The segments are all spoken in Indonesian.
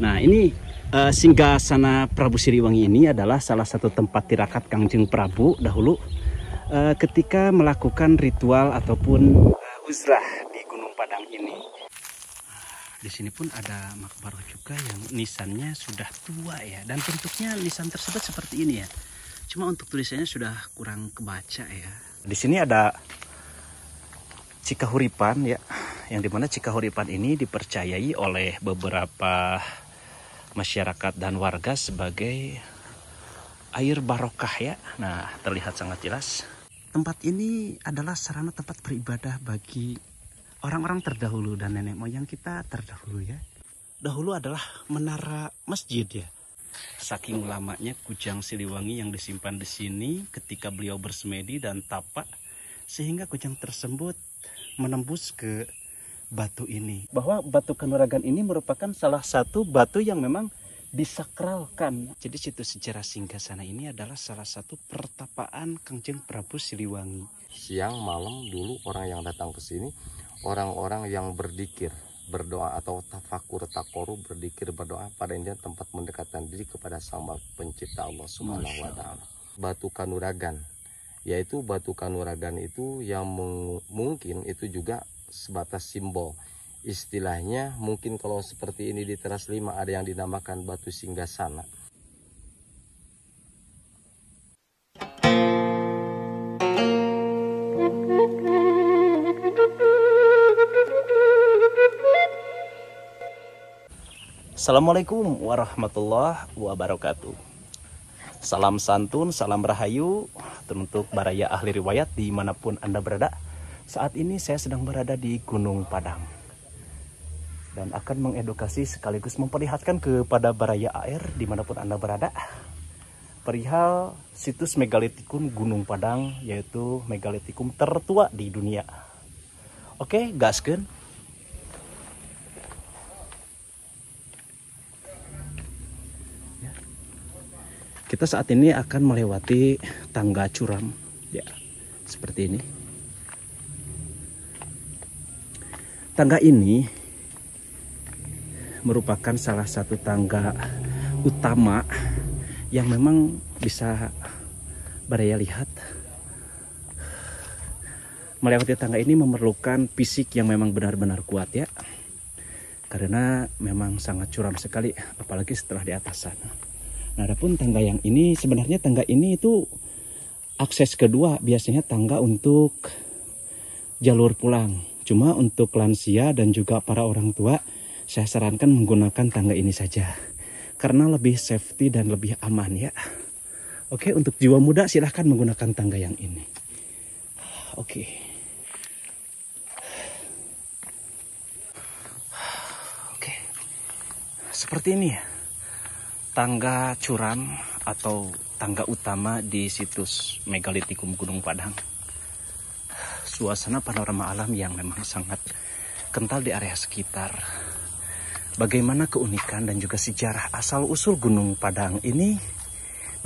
Nah, ini Singgasana Prabu Siliwangi ini adalah salah satu tempat tirakat Kangjeng Prabu dahulu ketika melakukan ritual ataupun uzlah di Gunung Padang ini. Di sini pun ada makbarah juga yang nisannya sudah tua ya, dan bentuknya nisan tersebut seperti ini ya. Cuma untuk tulisannya sudah kurang kebaca ya. Di sini ada Cikahuripan ya, yang dimana Cikahuripan ini dipercayai oleh beberapa masyarakat dan warga sebagai air barokah ya. Nah, terlihat sangat jelas. Tempat ini adalah sarana tempat beribadah bagi orang-orang terdahulu dan nenek moyang kita terdahulu ya. Dahulu adalah menara masjid ya. Saking lamanya kujang Siliwangi yang disimpan di sini ketika beliau bersemedi dan tapak, sehingga kujang tersebut menembus ke batu ini. Bahwa batu Kanuragan ini merupakan salah satu batu yang memang disakralkan. Jadi situs sejarah Singgasana ini adalah salah satu pertapaan Kangjeng Prabu Siliwangi. Siang malam dulu orang yang datang ke sini, orang-orang yang berzikir, berdoa atau tafakur takoru, berzikir berdoa, pada intinya tempat mendekatkan diri kepada Sang Pencipta Allah Subhanahu wa taala. Batu Kanuragan, yaitu batu Kanuragan itu yang mungkin itu juga sebatas simbol. Istilahnya mungkin kalau seperti ini di teras 5 ada yang dinamakan batu Singgasana. Assalamualaikum warahmatullahi wabarakatuh. Salam santun, salam rahayu untuk baraya ahli riwayat dimanapun Anda berada. Saat ini saya sedang berada di Gunung Padang dan akan mengedukasi sekaligus memperlihatkan kepada baraya AR dimanapun Anda berada perihal situs megalitikum Gunung Padang, yaitu megalitikum tertua di dunia. Oke, gaskeun. Kita saat ini akan melewati tangga curam ya, seperti ini. Tangga ini merupakan salah satu tangga utama yang memang bisa baraya lihat. Melewati tangga ini memerlukan fisik yang memang benar-benar kuat ya, karena memang sangat curam sekali, apalagi setelah di atas sana. Nah, adapun tangga yang ini, sebenarnya tangga ini itu akses kedua, biasanya tangga untuk jalur pulang. Cuma untuk lansia dan juga para orang tua, saya sarankan menggunakan tangga ini saja, karena lebih safety dan lebih aman ya. Oke, untuk jiwa muda silahkan menggunakan tangga yang ini. Oke. Oke. Seperti ini ya. Tangga curam atau tangga utama di situs megalitikum Gunung Padang. Suasana panorama alam yang memang sangat kental di area sekitar. Bagaimana keunikan dan juga sejarah asal-usul Gunung Padang ini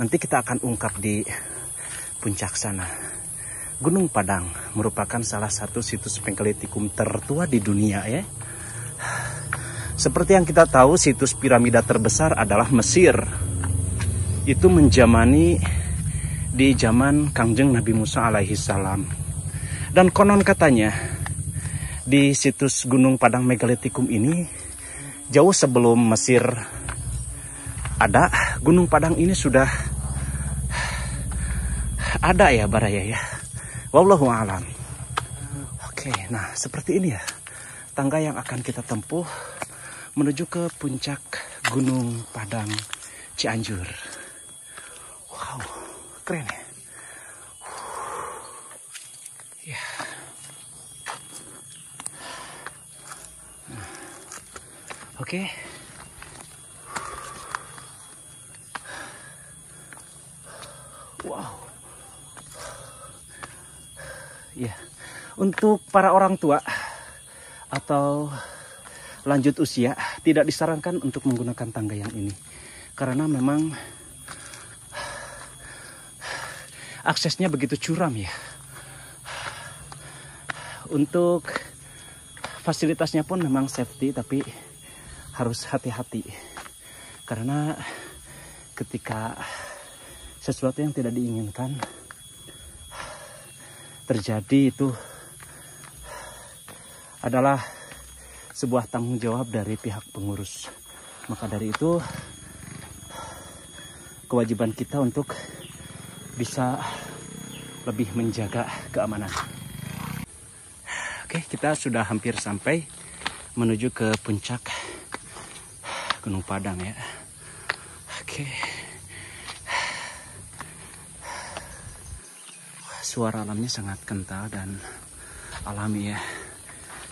nanti kita akan ungkap di puncak sana. Gunung Padang merupakan salah satu situs megalitikum tertua di dunia ya. Seperti yang kita tahu, situs piramida terbesar adalah Mesir. Itu menjamani di zaman Kangjeng Nabi Musa alaihi salam. Dan konon katanya di situs Gunung Padang megalitikum ini, jauh sebelum Mesir ada, Gunung Padang ini sudah ada ya baraya ya. Wallahu a'lam. Oke, nah seperti ini ya tangga yang akan kita tempuh menuju ke puncak Gunung Padang Cianjur. Wow, keren ya. Ya. Oke. Wow. Ya, untuk para orang tua atau lanjut usia tidak disarankan untuk menggunakan tangga yang ini, karena memang aksesnya begitu curam ya. Untuk fasilitasnya pun memang safety, tapi harus hati-hati. Karena ketika sesuatu yang tidak diinginkan terjadi, itu adalah sebuah tanggung jawab dari pihak pengurus. Maka dari itu kewajiban kita untuk bisa lebih menjaga keamanan. Oke, kita sudah hampir sampai menuju ke puncak Gunung Padang ya. Oke. Suara alamnya sangat kental dan alami ya.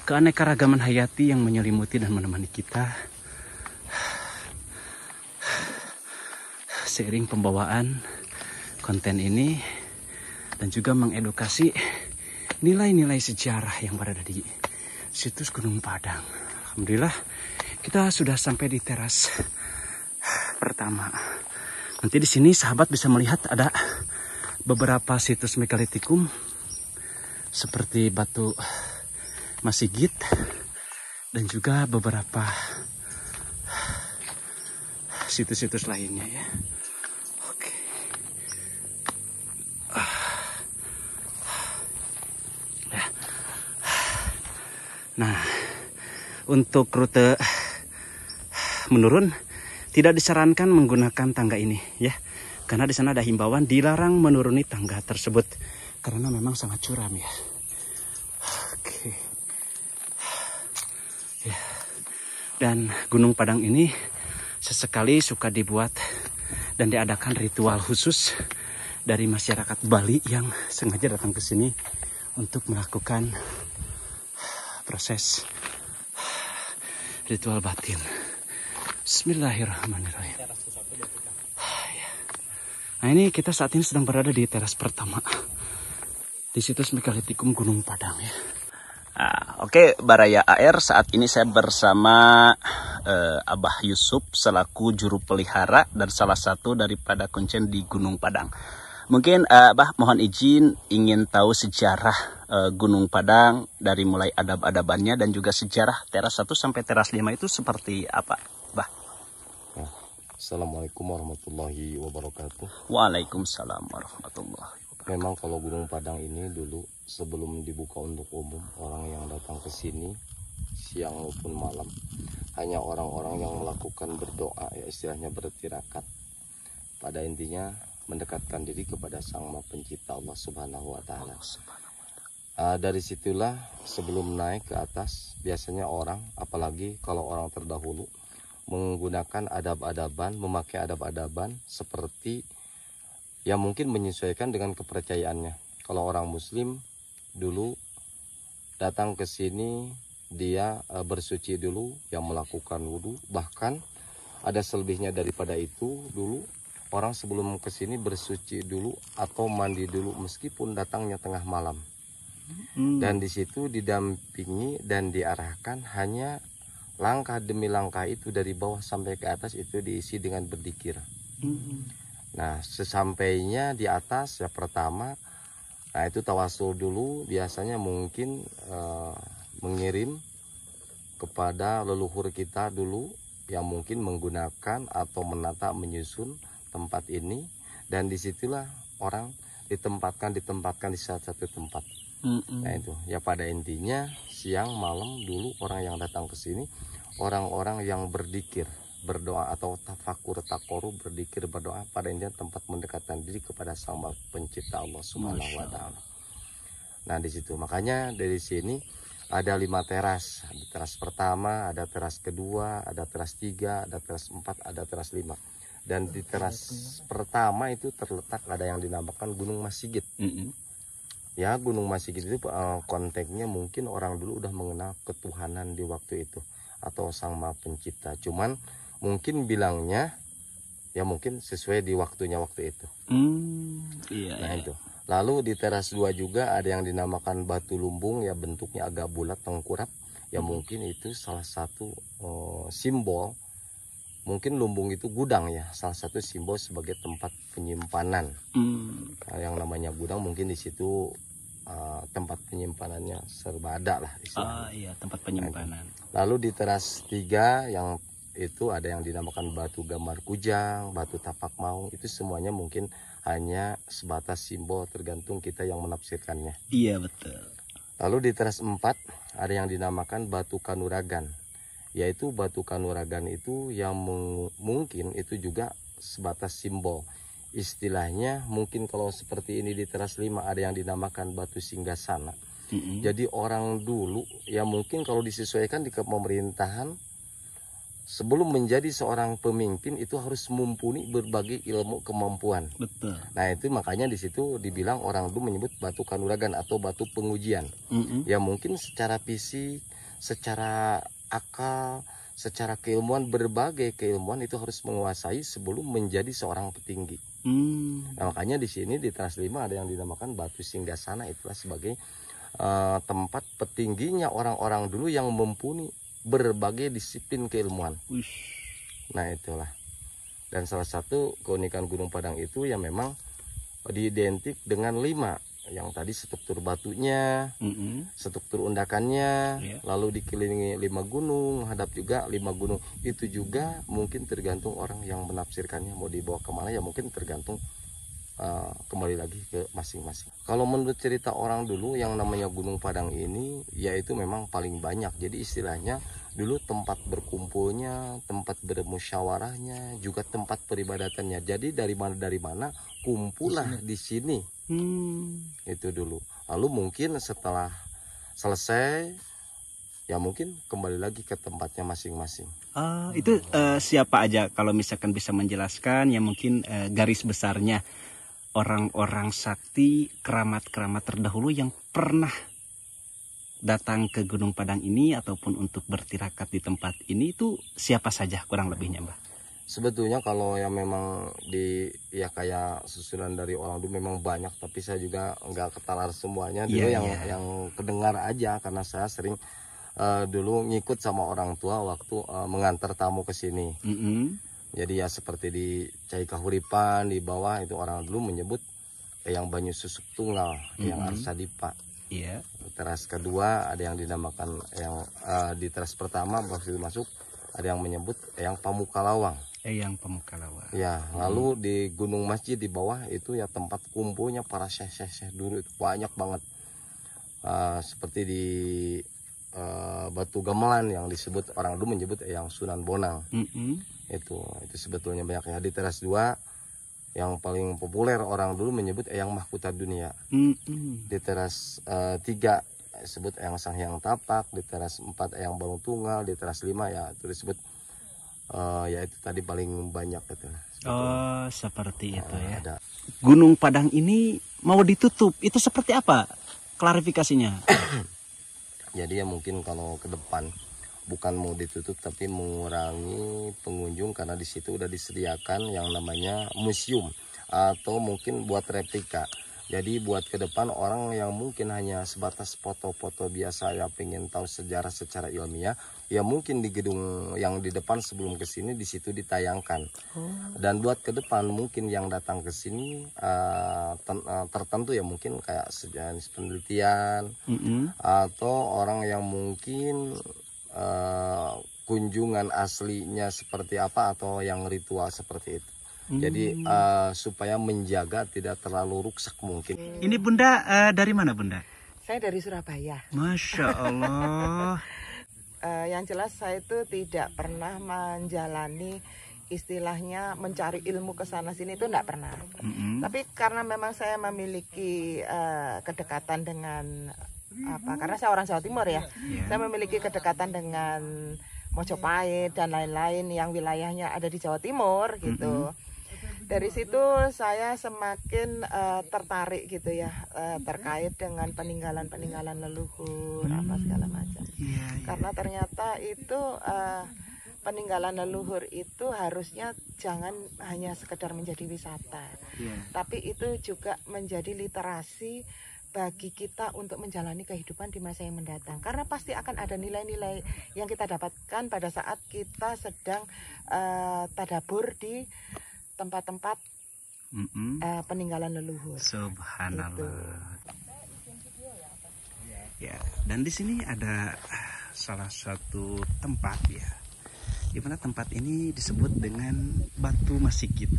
Keanekaragaman hayati yang menyelimuti dan menemani kita seiring pembawaan konten ini, dan juga mengedukasi nilai-nilai sejarah yang berada di situs Gunung Padang. Alhamdulillah kita sudah sampai di teras pertama. Nanti di sini sahabat bisa melihat ada beberapa situs megalitikum seperti batu Masigit dan juga beberapa situs-situs lainnya ya. Oke. Ya. Nah, untuk rute menurun tidak disarankan menggunakan tangga ini ya. Karena di sana ada himbauan dilarang menuruni tangga tersebut karena memang sangat curam ya. Oke. Ya. Dan Gunung Padang ini sesekali suka dibuat dan diadakan ritual khusus dari masyarakat Bali yang sengaja datang ke sini untuk melakukan proses ritual batin. Bismillahirrahmanirrahim. Nah, ini kita saat ini sedang berada di teras pertama di situs megalitikum Gunung Padang ya. Oke, Baraya AR, saat ini saya bersama Abah Yusuf selaku juru pelihara dan salah satu daripada kuncen di Gunung Padang. Mungkin Abah mohon izin ingin tahu sejarah Gunung Padang dari mulai adab-adabannya dan juga sejarah teras 1 sampai teras 5 itu seperti apa, Bah? Assalamualaikum warahmatullahi wabarakatuh. Waalaikumsalam warahmatullahi wabarakatuh. Memang kalau Gunung Padang ini dulu sebelum dibuka untuk umum, orang yang datang ke sini siang maupun malam hanya orang-orang yang melakukan berdoa, ya istilahnya bertirakat. Pada intinya mendekatkan diri kepada Sang Maha Pencipta Allah Subhanahu wa taala. Dari situlah sebelum naik ke atas biasanya orang, apalagi kalau orang terdahulu, menggunakan adab-adaban, memakai adab-adaban seperti yang mungkin menyesuaikan dengan kepercayaannya. Kalau orang muslim dulu datang ke sini, dia bersuci dulu, yang melakukan wudhu. Bahkan ada selebihnya daripada itu, dulu orang sebelum ke sini bersuci dulu atau mandi dulu meskipun datangnya tengah malam. Dan di situ didampingi dan diarahkan hanya langkah demi langkah itu dari bawah sampai ke atas itu diisi dengan berzikir. Nah, sesampainya di atas ya pertama, nah itu tawasul dulu, biasanya mungkin mengirim kepada leluhur kita dulu yang mungkin menggunakan atau menata menyusun tempat ini, dan disitulah orang ditempatkan di satu tempat. Nah itu ya pada intinya siang malam dulu orang yang datang ke sini orang-orang yang berzikir, berdoa atau tafakur takoru, berzikir berdoa, pada intinya tempat mendekatkan diri kepada Sang Maha Pencipta Allah Subhanahu wa taala. Nah di situ makanya dari sini ada 5 teras. Ada teras pertama, ada teras kedua, ada teras 3, ada teras 4, ada teras 5. Dan di teras pertama itu terletak ada yang dinamakan Gunung Masigit. Ya, Gunung Masigit itu konteksnya mungkin orang dulu udah mengenal ketuhanan di waktu itu atau Sang Maha Pencipta. Cuman mungkin bilangnya ya mungkin sesuai di waktunya waktu itu. Iya. Nah itu. Lalu di teras 2 juga ada yang dinamakan Batu Lumbung, ya bentuknya agak bulat tengkurap. Ya mungkin itu salah satu simbol mungkin lumbung itu gudang ya, salah satu simbol sebagai tempat penyimpanan. Nah, yang namanya gudang mungkin di situ tempat penyimpanannya serba ada lah istilahnya. Iya, tempat penyimpanan. Lalu di teras 3 yang itu ada yang dinamakan batu gambar kujang, batu tapak maung, itu semuanya mungkin hanya sebatas simbol, tergantung kita yang menafsirkannya. Iya, betul. Lalu di teras 4 ada yang dinamakan batu kanuragan, yaitu batu kanuragan itu yang mungkin itu juga sebatas simbol. Istilahnya mungkin kalau seperti ini di teras 5 ada yang dinamakan batu singgasana. Jadi orang dulu ya mungkin kalau disesuaikan di pemerintahan, sebelum menjadi seorang pemimpin itu harus mumpuni berbagai ilmu kemampuan. Betul. Nah itu makanya di situ dibilang orang dulu menyebut batu kanuragan atau batu pengujian. Ya mungkin secara fisik, secara akal, secara keilmuan, berbagai keilmuan itu harus menguasai sebelum menjadi seorang petinggi. Nah, makanya di sini di teras 5 ada yang dinamakan batu singgasana, itulah sebagai tempat petingginya orang-orang dulu yang mumpuni berbagai disiplin keilmuan. Nah itulah. Dan salah satu keunikan Gunung Padang itu yang memang diidentik dengan 5. Yang tadi struktur batunya, struktur undakannya, lalu dikelilingi 5 gunung, menghadap juga 5 gunung. Itu juga mungkin tergantung orang yang menafsirkannya mau dibawa kemana, ya mungkin tergantung kembali lagi ke masing-masing. Kalau menurut cerita orang dulu yang namanya Gunung Padang ini, yaitu memang paling banyak. Jadi istilahnya dulu tempat berkumpulnya, tempat bermusyawarahnya, juga tempat peribadatannya. Jadi dari mana kumpullah di sini. Itu dulu. Lalu mungkin setelah selesai ya mungkin kembali lagi ke tempatnya masing-masing. Itu siapa aja kalau misalkan bisa menjelaskan ya mungkin garis besarnya orang-orang sakti, keramat-keramat terdahulu yang pernah datang ke Gunung Padang ini ataupun untuk bertirakat di tempat ini itu siapa saja kurang lebihnya, Mbah? Sebetulnya kalau yang memang ya kayak susunan dari orang dulu memang banyak, tapi saya juga nggak ketalar semuanya dulu. Yang kedengar aja karena saya sering dulu ngikut sama orang tua waktu mengantar tamu ke sini. Jadi ya seperti di Cai Kahuripan di bawah itu orang dulu menyebut yang Banyu Susuk Tunggal, yang Arsadipa. Teras kedua ada yang dinamakan yang di teras pertama waktu itu masuk ada yang menyebut yang Pamukalawang. Yang Pamukalawang. Ya, lalu di Gunung Masjid di bawah itu ya tempat kumpulnya para syekh-syekh dulu itu banyak banget. Seperti di Batu Gamelan yang disebut orang dulu menyebut yang Sunan Bonang. Itu sebetulnya banyak ya. Di teras 2 yang paling populer orang dulu menyebut Eyang Mahkota Dunia. Di teras 3 disebut Eyang Sanghyang Tapak, di teras 4 Eyang Balung Tunggal, di teras 5 ya itu disebut ya itu tadi paling banyak itu. Seperti itu ya. Ada. Gunung Padang ini mau ditutup, itu seperti apa klarifikasinya? Jadi ya mungkin kalau ke depan bukan mau ditutup tapi mengurangi pengunjung karena di situ udah disediakan yang namanya museum atau mungkin buat replika. Jadi buat ke depan orang yang mungkin hanya sebatas foto-foto biasa ya pengen tahu sejarah secara ilmiah, ya mungkin di gedung yang di depan sebelum ke sini di situ ditayangkan. Dan buat ke depan mungkin yang datang ke sini tertentu ya mungkin kayak sejenis penelitian atau orang yang mungkin kunjungan aslinya seperti apa atau yang ritual seperti itu. Jadi supaya menjaga tidak terlalu rusak mungkin. Ini Bunda dari mana Bunda? Saya dari Surabaya. Masya Allah. Yang jelas saya itu tidak pernah menjalani istilahnya mencari ilmu ke sana sini, itu tidak pernah. Tapi karena memang saya memiliki kedekatan dengan karena saya orang Jawa Timur ya. Saya memiliki kedekatan dengan Mojopahit dan lain-lain yang wilayahnya ada di Jawa Timur gitu. Dari situ saya semakin tertarik gitu ya terkait dengan peninggalan-peninggalan leluhur apa segala macam. Karena ternyata itu peninggalan leluhur itu harusnya jangan hanya sekedar menjadi wisata, tapi itu juga menjadi literasi bagi kita untuk menjalani kehidupan di masa yang mendatang. Karena pasti akan ada nilai-nilai yang kita dapatkan pada saat kita sedang tadabur di tempat-tempat peninggalan leluhur. Subhanallah. Gitu. Ya, dan di sini ada salah satu tempat ya, di mana tempat ini disebut dengan Batu Masigit.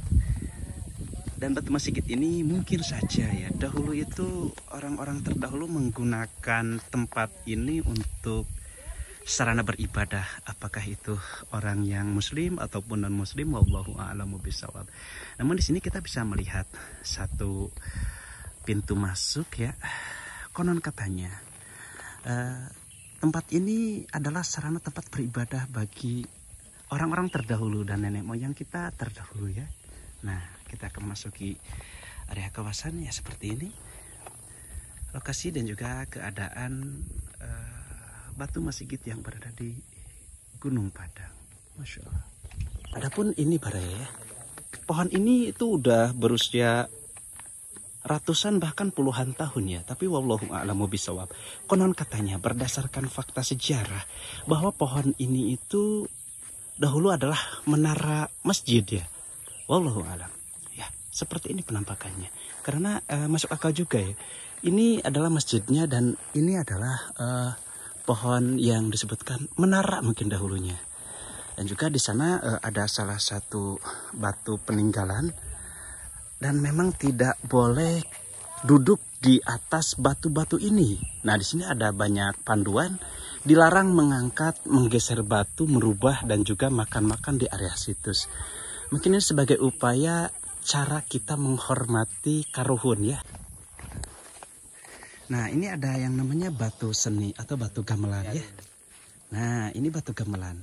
Dan Batu Masigit ini mungkin saja ya, dahulu itu orang-orang terdahulu menggunakan tempat ini untuk sarana beribadah, apakah itu orang yang muslim ataupun non muslim, wallahu a'lamu bishawab. Namun di sini kita bisa melihat satu pintu masuk ya. Konon katanya tempat ini adalah sarana tempat beribadah bagi orang-orang terdahulu dan nenek moyang kita terdahulu ya. Nah, kita akan memasuki area kawasan ya seperti ini. Lokasi dan juga keadaan Batu Masigit yang berada di Gunung Padang. Masya Allah. Adapun ini baraya ya, pohon ini itu udah berusia ratusan bahkan puluhan tahun ya. Tapi wallahu a'lamu bishawab. Konon katanya berdasarkan fakta sejarah bahwa pohon ini itu dahulu adalah menara masjid ya. Wallahu a'lam. Ya, seperti ini penampakannya. Karena masuk akal juga ya. Ini adalah masjidnya dan ini adalah pohon yang disebutkan menara mungkin dahulunya. Dan juga di sana ada salah satu batu peninggalan. Dan memang tidak boleh duduk di atas batu-batu ini. Nah, di sini ada banyak panduan, dilarang mengangkat, menggeser batu, merubah dan juga makan-makan di area situs. Mungkin ini sebagai upaya cara kita menghormati karuhun ya. Nah, ini ada yang namanya batu seni atau batu gamelan ya. Nah, ini batu gamelan.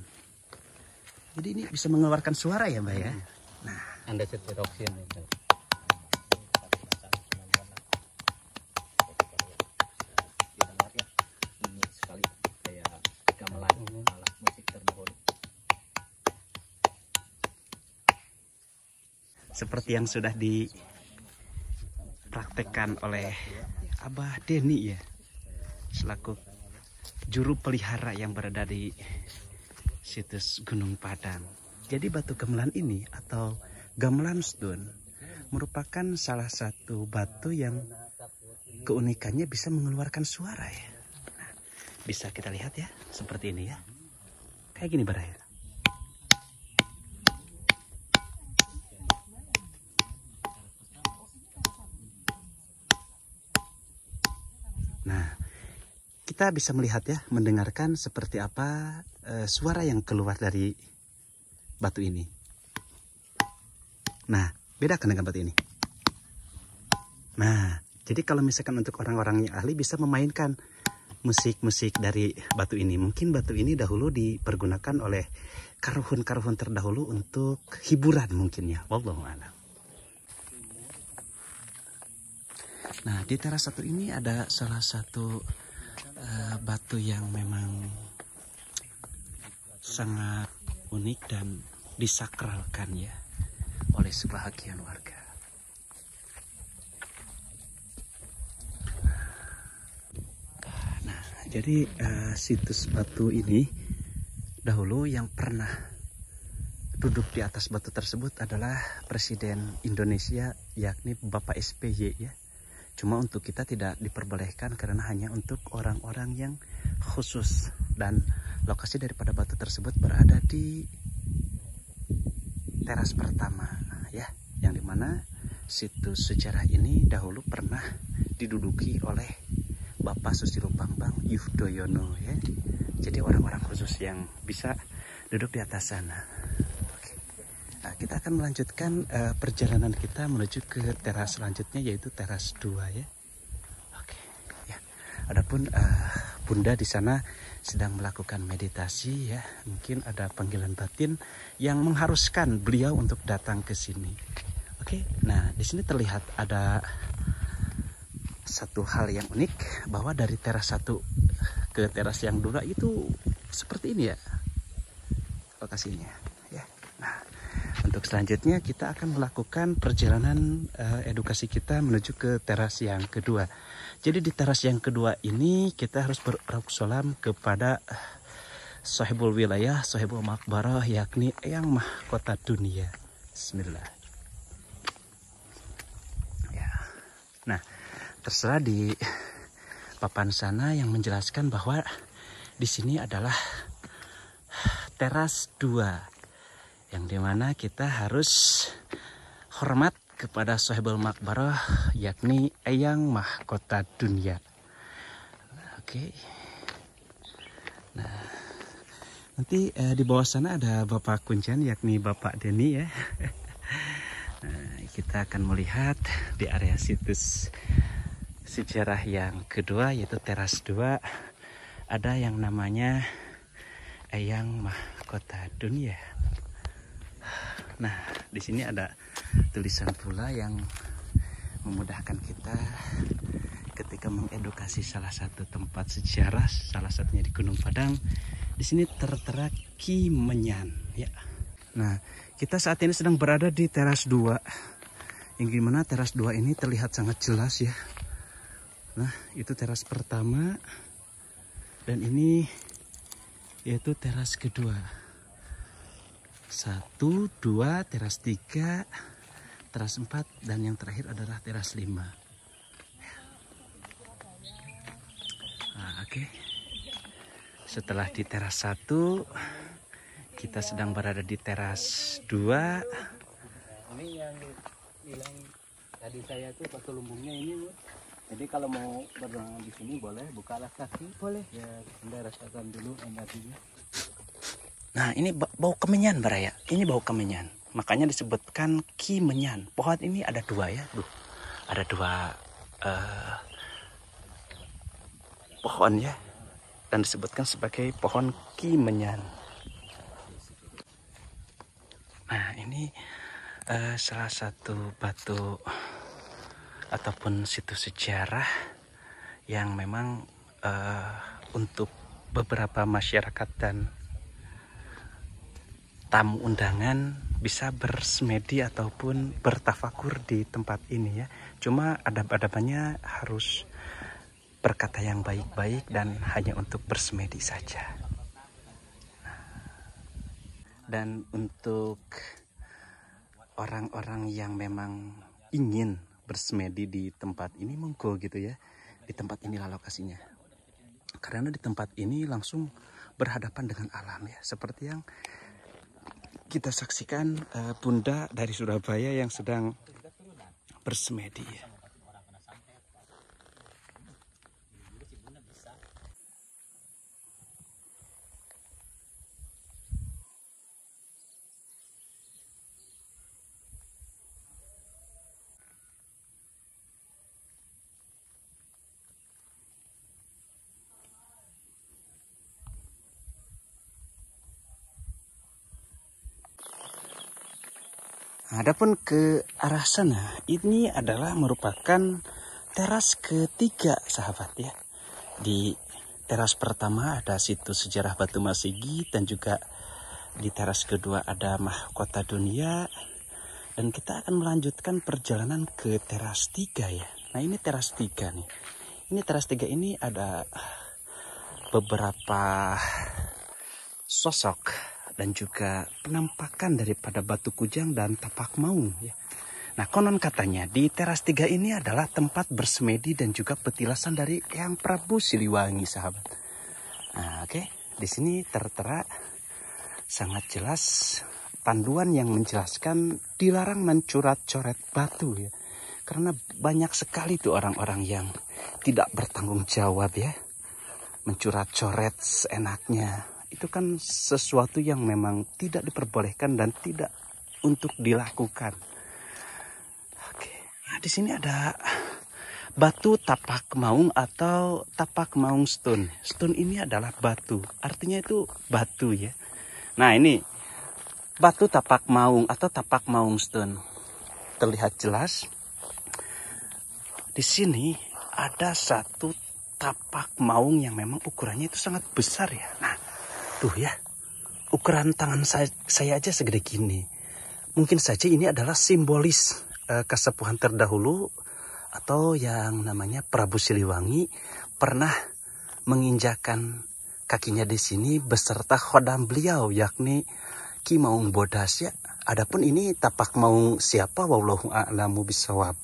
Jadi ini bisa mengeluarkan suara ya, Mbak ya. Nah, Anda cetiroksin itu. seperti yang sudah dipraktekkan oleh Abah Denny ya, selaku juru pelihara yang berada di situs Gunung Padang. Jadi batu gamelan ini atau gamelan stone merupakan salah satu batu yang keunikannya bisa mengeluarkan suara ya. Nah, bisa kita lihat ya, seperti ini ya. Kayak gini baraya. Nah, kita bisa melihat ya, mendengarkan seperti apa suara yang keluar dari batu ini. Nah, bedakan dengan batu ini. Nah, jadi kalau misalkan untuk orang-orang yang ahli bisa memainkan musik-musik dari batu ini. Mungkin batu ini dahulu dipergunakan oleh karuhun-karuhun terdahulu untuk hiburan mungkin ya. Wallahu a'lam. Nah, di teras satu ini ada salah satu batu yang memang sangat unik dan disakralkan ya oleh sebahagian warga. Nah, jadi situs batu ini dahulu yang pernah duduk di atas batu tersebut adalah Presiden Indonesia, yakni Bapak SBY ya. Cuma untuk kita tidak diperbolehkan karena hanya untuk orang-orang yang khusus, dan lokasi daripada batu tersebut berada di teras pertama ya, yang dimana situs sejarah ini dahulu pernah diduduki oleh Bapak Susilo Bambang Yudhoyono ya. Jadi orang-orang khusus yang bisa duduk di atas sana. Nah, kita akan melanjutkan perjalanan kita menuju ke teras selanjutnya, yaitu teras 2 ya. Oke, ya. Adapun Bunda di sana sedang melakukan meditasi ya. Mungkin ada panggilan batin yang mengharuskan beliau untuk datang ke sini. Oke. Nah, di sini terlihat ada satu hal yang unik, bahwa dari teras 1 ke teras yang 2 itu seperti ini ya lokasinya ya. Nah, Untuk selanjutnya kita akan melakukan perjalanan edukasi kita menuju ke teras yang kedua. Jadi di teras yang kedua ini kita harus bersalam kepada sahibul wilayah, sahibul makbarah, yakni Eyang Mahkota Dunia. Bismillah. Ya. Nah, terserah di papan sana yang menjelaskan bahwa di sini adalah teras 2, yang dimana kita harus hormat kepada sahibul makbarah, yakni Eyang Mahkota Dunia. Oke. Nah, nanti di bawah sana ada Bapak Kuncen, yakni Bapak Denny ya. Nah, kita akan melihat di area situs sejarah yang kedua, yaitu teras 2, ada yang namanya Eyang Mahkota Dunia. Nah, di sini ada tulisan pula yang memudahkan kita ketika mengedukasi salah satu tempat sejarah, salah satunya di Gunung Padang. Di sini tertera Ki Menyan ya. Nah, kita saat ini sedang berada di teras 2. Yang gimana teras 2 ini terlihat sangat jelas ya. Nah, itu teras pertama, dan ini yaitu teras kedua. 1, 2, teras 3, teras 4, dan yang terakhir adalah teras 5. Nah, oke. Setelah di teras 1, kita sedang berada di teras 2. Ini yang bilang tadi saya tuh pas lumbungnya ini, Bu. Jadi kalau mau berenang di sini boleh, buka alas kaki boleh. Ya, Anda rasakan dulu energinya. Nah, ini bau kemenyan, Baraya. Ini bau kemenyan. Makanya disebutkan Ki Menyan. Pohon ini ada 2 ya. Ada 2 pohon ya. Dan disebutkan sebagai pohon Ki Menyan. Nah, ini salah satu batu ataupun situs sejarah yang memang untuk beberapa masyarakat dan tamu undangan bisa bersemedi ataupun bertafakur di tempat ini ya. Cuma adab-adabannya harus berkata yang baik-baik dan hanya untuk bersemedi saja. Dan untuk orang-orang yang memang ingin bersemedi di tempat ini, monggo gitu ya. Di tempat inilah lokasinya. Karena di tempat ini langsung berhadapan dengan alam ya. Seperti yang kita saksikan Bunda dari Surabaya yang sedang bersemedi ya. Adapun ke arah sana, ini adalah merupakan teras ketiga, sahabat ya. Di teras pertama ada situs sejarah Batu Masigi, dan juga di teras kedua ada Mahkota Dunia. Dan kita akan melanjutkan perjalanan ke teras 3 ya. Nah, ini teras 3 nih. Ini teras 3 ini ada beberapa sosok dan juga penampakan daripada batu kujang dan tapak maung ya. Nah, konon katanya di teras 3 ini adalah tempat bersemedi dan juga petilasan dari Eyang Prabu Siliwangi, sahabat. Nah, oke. Di sini tertera sangat jelas panduan yang menjelaskan dilarang mencoret-coret batu ya. Karena banyak sekali tuh orang-orang yang tidak bertanggung jawab ya. Mencoret-coret seenaknya. Itu kan sesuatu yang memang tidak diperbolehkan dan tidak untuk dilakukan. Oke. Nah, di sini ada batu tapak maung atau tapak maung stone. Stone ini adalah batu. Artinya itu batu ya. Nah, ini batu tapak maung atau tapak maung stone. Terlihat jelas. Di sini ada satu tapak maung yang memang ukurannya itu sangat besar ya. Nah, tuh ya, ukuran tangan saya aja segede gini. mungkin saja ini adalah simbolis kesepuhan terdahulu atau yang namanya Prabu Siliwangi pernah menginjakan kakinya di sini beserta khodam beliau yakni Ki Maung Bodas ya. Adapun ini tapak maung siapa wallahu a'lamu bisawab.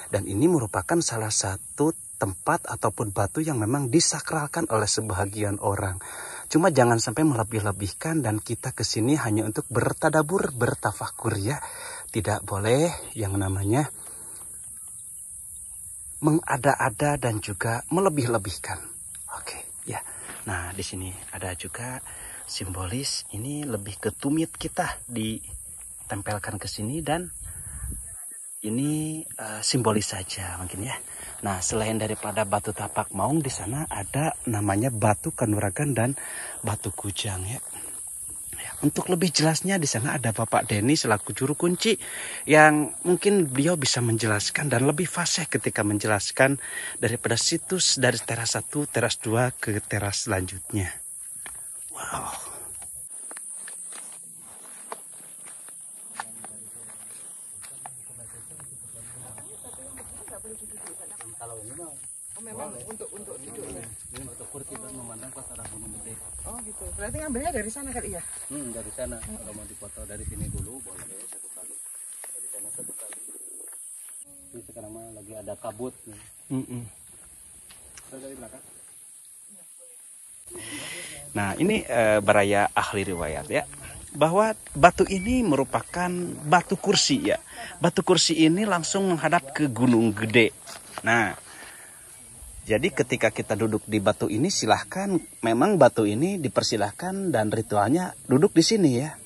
Dan ini merupakan salah satu tempat ataupun batu yang memang disakralkan oleh sebahagian orang. Cuma jangan sampai melebih-lebihkan dan kita kesini hanya untuk bertadabur, bertafakur ya. Tidak boleh yang namanya mengada-ada dan juga melebih-lebihkan. Oke, ya. Nah, di sini ada juga simbolis ini lebih ke tumit kita ditempelkan ke sini dan ini simbolis saja mungkin ya. Nah, selain daripada batu tapak maung di sana ada namanya batu kanuragan dan batu kujang ya. Untuk lebih jelasnya di sana ada Bapak Denny selaku juru kunci yang mungkin beliau bisa menjelaskan dan lebih fasih ketika menjelaskan daripada situs dari teras 1, teras 2 ke teras selanjutnya. Wow. Kalau ini mah memang untuk duduk ya. Ini untuk kursi dan memandang pas arah Gunung Gede. Oh gitu. Berarti ngambilnya dari sana kali ya? Dari sana. Kalau mau dipoto dari sini dulu boleh satu kali. Dari sana satu kali. Ini sekarang mah lagi ada kabut. Dari belakang. Nah ini baraya ahli riwayat ya. Bahwa batu ini merupakan batu kursi ya. Batu kursi ini langsung menghadap ke Gunung Gede. Nah, jadi ketika kita duduk di batu ini silahkan, memang batu ini dipersilahkan dan ritualnya duduk di sini ya.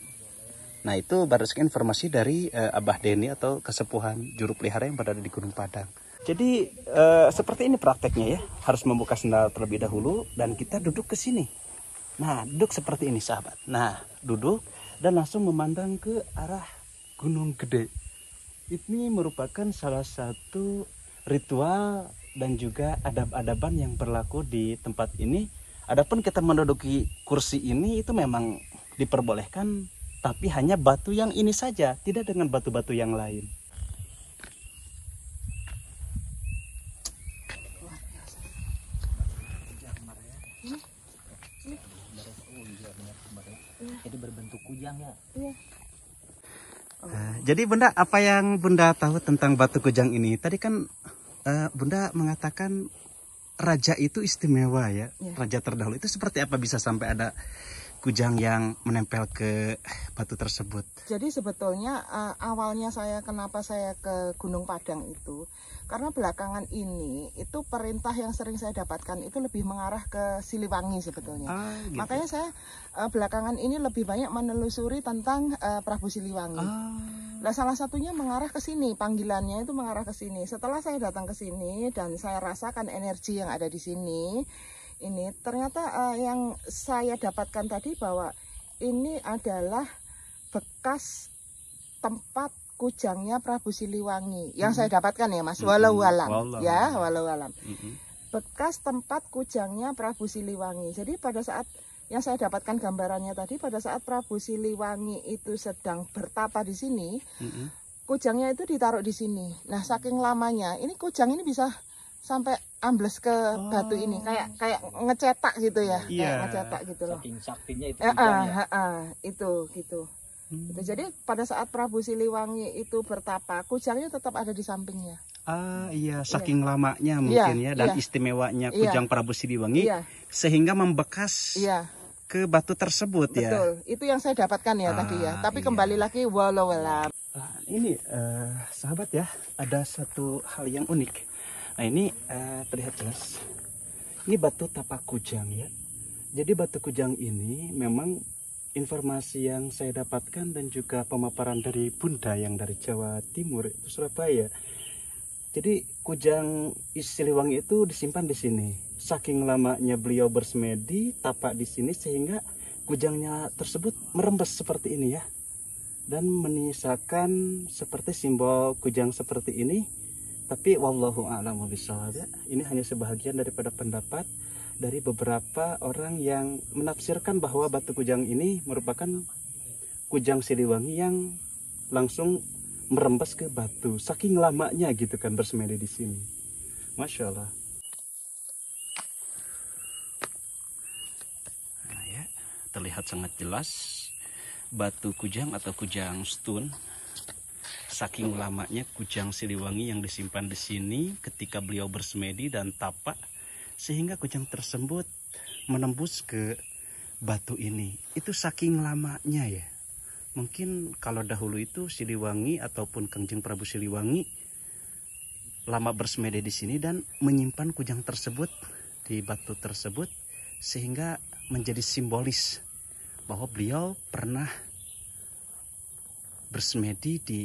Nah itu baru informasi dari Abah Denny atau kesepuhan juru pelihara yang berada di Gunung Padang. Jadi seperti ini prakteknya ya, harus membuka sendal terlebih dahulu dan kita duduk ke sini. Nah duduk seperti ini sahabat. Nah duduk dan langsung memandang ke arah Gunung Gede. Ini merupakan salah satu ritual dan juga adab-adaban yang berlaku di tempat ini. Adapun kita menduduki kursi ini itu memang diperbolehkan, tapi hanya batu yang ini saja, tidak dengan batu-batu yang lain. Jadi berbentuk kujang ya. Iya. Jadi Bunda, apa yang Bunda tahu tentang batu kujang ini? Tadi kan Bunda mengatakan raja itu istimewa ya, raja terdahulu. Itu seperti apa bisa sampai ada kujang yang menempel ke batu tersebut? Jadi sebetulnya awalnya kenapa saya ke Gunung Padang itu, karena belakangan ini itu perintah yang sering saya dapatkan itu lebih mengarah ke Siliwangi sebetulnya. Gitu. Makanya saya belakangan ini lebih banyak menelusuri tentang Prabu Siliwangi. Nah, salah satunya mengarah ke sini, panggilannya itu mengarah ke sini. Setelah saya datang ke sini dan saya rasakan energi yang ada di sini, ini ternyata yang saya dapatkan tadi bahwa ini adalah bekas tempat kujangnya Prabu Siliwangi yang saya dapatkan ya Mas, walau alam ya, walau alam. Bekas tempat kujangnya Prabu Siliwangi. Jadi pada saat yang saya dapatkan gambarannya tadi, pada saat Prabu Siliwangi itu sedang bertapa di sini, kujangnya itu ditaruh di sini. Nah, saking lamanya, ini kujang ini bisa sampai ambles ke batu ini, kayak ngecetak gitu ya, kayak ngecetak gitu loh. Saking saktinya itu. Itu gitu. Jadi pada saat Prabu Siliwangi itu bertapa, kujangnya tetap ada di sampingnya. Saking lamanya mungkin dan istimewanya kujang Prabu Siliwangi sehingga membekas ke batu tersebut. Betul, itu yang saya dapatkan ya tadi ya. Tapi kembali lagi walau alam. Ini sahabat ya, ada satu hal yang unik. Nah ini terlihat jelas. Ini batu tapak kujang ya. Jadi batu kujang ini memang informasi yang saya dapatkan dan juga pemaparan dari Bunda yang dari Jawa Timur itu Surabaya. Jadi kujang Siliwangi itu disimpan di sini. Saking lamanya beliau bersemedi tapak di sini sehingga kujangnya tersebut merembes seperti ini ya. Dan menyisakan seperti simbol kujang seperti ini. Tapi wallahu a'lamu bishawab ya. Ini hanya sebahagian daripada pendapat dari beberapa orang yang menafsirkan bahwa batu kujang ini merupakan kujang Siliwangi yang langsung merembes ke batu. Saking lamanya gitu kan bersemedi di sini. Masya Allah. Nah ya, terlihat sangat jelas batu kujang atau kujang stone. Saking lamanya kujang Siliwangi yang disimpan di sini ketika beliau bersemedi dan tapak, sehingga kujang tersebut menembus ke batu ini. Itu saking lamanya ya. Mungkin kalau dahulu itu Siliwangi ataupun Kangjeng Prabu Siliwangi lama bersemedi di sini dan menyimpan kujang tersebut di batu tersebut, sehingga menjadi simbolis bahwa beliau pernah bersemedi di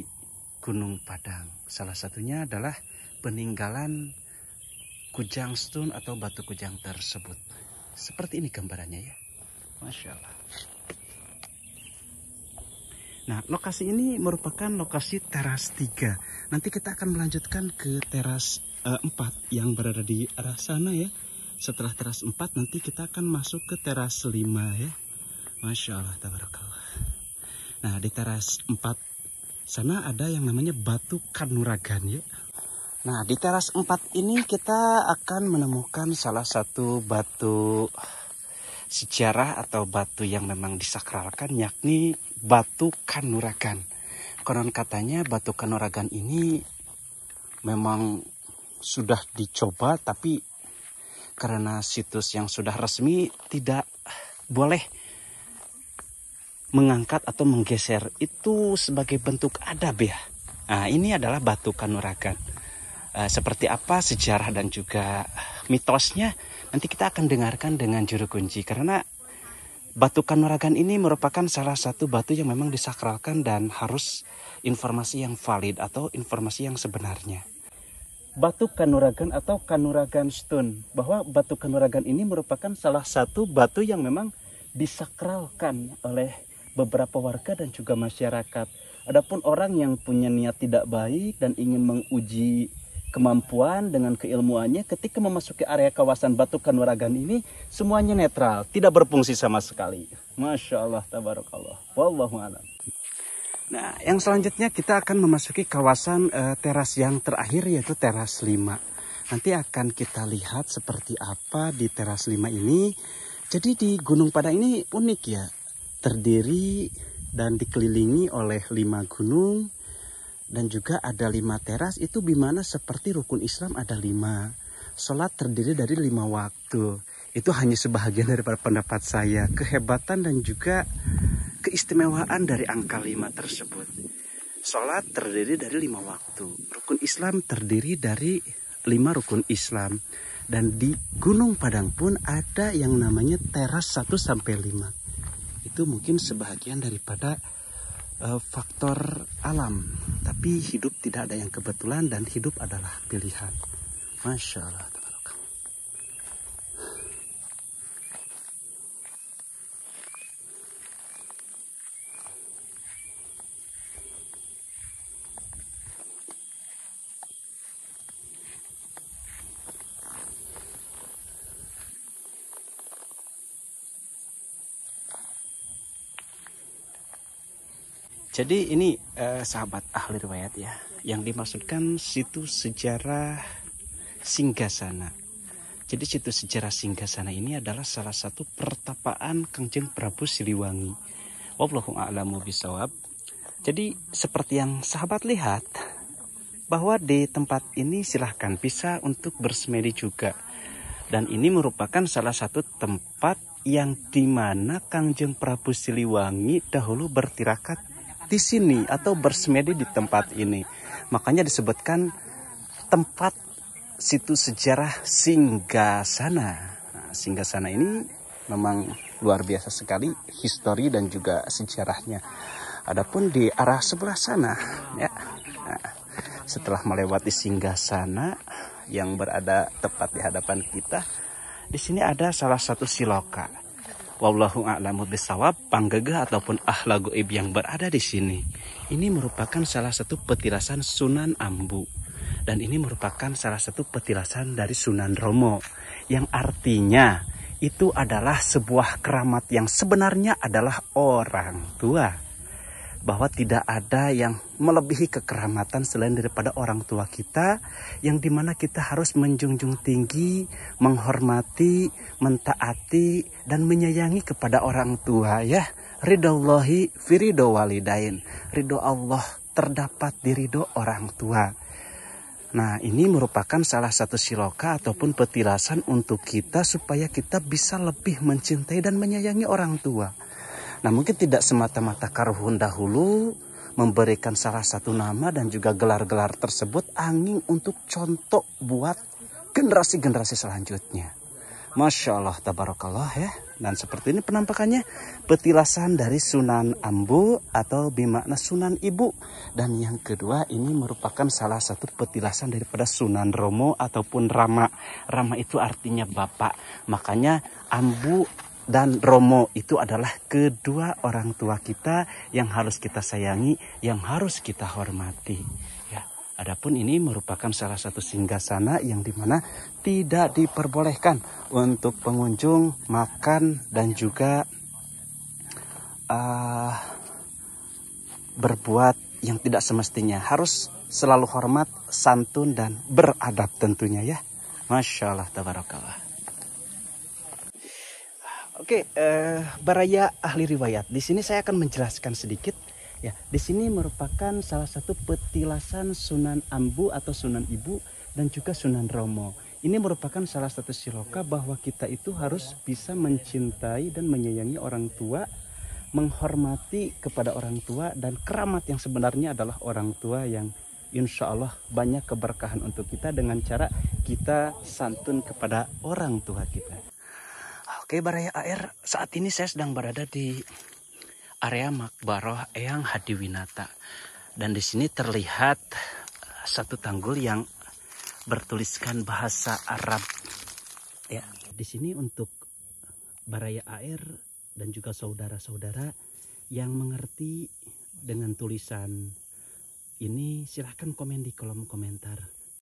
Gunung Padang. Salah satunya adalah peninggalan kujang stone atau batu kujang tersebut. Seperti ini gambarannya ya. Masya Allah. Nah, lokasi ini merupakan lokasi teras 3. Nanti kita akan melanjutkan ke teras 4 yang berada di arah sana ya. Setelah teras 4 nanti kita akan masuk ke teras 5 ya. Masya Allah, tabarakallah. Nah, di teras 4 sana ada yang namanya batu Kanuragan ya. Nah, di teras 4 ini kita akan menemukan salah satu batu sejarah atau batu yang memang disakralkan, yakni batu Kanuragan. Konon katanya batu Kanuragan ini memang sudah dicoba, tapi karena situs yang sudah resmi tidak boleh mengangkat atau menggeser, itu sebagai bentuk adab ya. Nah, ini adalah batu Kanuragan. Seperti apa sejarah dan juga mitosnya nanti kita akan dengarkan dengan juru kunci, karena batu Kanuragan ini merupakan salah satu batu yang memang disakralkan dan harus informasi yang valid atau informasi yang sebenarnya. Batu Kanuragan atau Kanuragan Stone, bahwa batu Kanuragan ini merupakan salah satu batu yang memang disakralkan oleh beberapa warga dan juga masyarakat. Adapun orang yang punya niat tidak baik dan ingin menguji kemampuan dengan keilmuannya, ketika memasuki area kawasan batu Kanuragan ini semuanya netral, tidak berfungsi sama sekali. Masya Allah, tabarakallah. Wallahu a'lam. Nah, yang selanjutnya kita akan memasuki kawasan teras yang terakhir, yaitu teras 5. Nanti akan kita lihat seperti apa di teras 5 ini. Jadi di Gunung Padang ini unik ya, terdiri dan dikelilingi oleh 5 gunung dan juga ada 5 teras. Itu dimana seperti rukun Islam ada 5, sholat terdiri dari 5 waktu. Itu hanya sebahagian daripada pendapat saya, kehebatan dan juga keistimewaan dari angka 5 tersebut. Sholat terdiri dari 5 waktu, rukun Islam terdiri dari 5 rukun Islam. Dan di Gunung Padang pun ada yang namanya teras 1-5. Itu mungkin sebahagian daripada faktor alam, tapi hidup tidak ada yang kebetulan dan hidup adalah pilihan. Masya Allah. Jadi ini sahabat ahli riwayat ya, yang dimaksudkan situs sejarah Singgasana. Jadi situs sejarah Singgasana ini adalah salah satu pertapaan Kangjeng Prabu Siliwangi. Wallahu a'lamu bishawab. Jadi seperti yang sahabat lihat, bahwa di tempat ini silahkan bisa untuk bersemedi juga. Dan ini merupakan salah satu tempat yang dimana Kangjeng Prabu Siliwangi dahulu bertirakat di sini atau bersemedi di tempat ini. Makanya disebutkan tempat situs sejarah Singgasana. Nah, Singgasana ini memang luar biasa sekali histori dan juga sejarahnya. Adapun di arah sebelah sana ya. Nah, setelah melewati Singgasana yang berada tepat di hadapan kita, di sini ada salah satu siloka. Wallahu a'lamu bishawab, panggegah ataupun ahla goib yang berada di sini. Ini merupakan salah satu petilasan Sunan Ambu. Dan ini merupakan salah satu petilasan dari Sunan Romo. Yang artinya itu adalah sebuah keramat yang sebenarnya adalah orang tua. bahwa tidak ada yang melebihi kekeramatan selain daripada orang tua kita, yang dimana kita harus menjunjung tinggi, menghormati, mentaati, dan menyayangi kepada orang tua ya. Ridhollahi fi ridho walidain. Ridho Allah terdapat di ridho orang tua. Nah, ini merupakan salah satu siloka ataupun petilasan untuk kita supaya kita bisa lebih mencintai dan menyayangi orang tua. Nah, mungkin tidak semata-mata karuhun dahulu memberikan salah satu nama dan juga gelar-gelar tersebut angin untuk contoh buat generasi-generasi selanjutnya. Masya Allah, tabarakallah ya. Dan seperti ini penampakannya petilasan dari Sunan Ambu atau bermakna Sunan Ibu. Dan yang kedua ini merupakan salah satu petilasan daripada Sunan Romo ataupun Rama. Rama itu artinya bapak. Makanya Ambu dan Romo itu adalah kedua orang tua kita yang harus kita sayangi, yang harus kita hormati. Ya. Adapun ini merupakan salah satu singgasana yang dimana tidak diperbolehkan untuk pengunjung makan dan juga berbuat yang tidak semestinya. Harus selalu hormat, santun, dan beradab tentunya ya. Masya Allah, tabarakallah. Oke, Baraya ahli riwayat. Di sini saya akan menjelaskan sedikit. Ya, di sini merupakan salah satu petilasan Sunan Ambu atau Sunan Ibu dan juga Sunan Romo. Ini merupakan salah satu siloka bahwa kita itu harus bisa mencintai dan menyayangi orang tua, menghormati kepada orang tua, dan keramat yang sebenarnya adalah orang tua yang insya Allah banyak keberkahan untuk kita dengan cara kita santun kepada orang tua kita. Oke, Baraya AR, saat ini saya sedang berada di area Makbaroh Eyang Hadiwinata, dan di sini terlihat satu tanggul yang bertuliskan bahasa Arab. Ya, di sini untuk Baraya AR dan juga saudara-saudara yang mengerti dengan tulisan ini, silahkan komen di kolom komentar.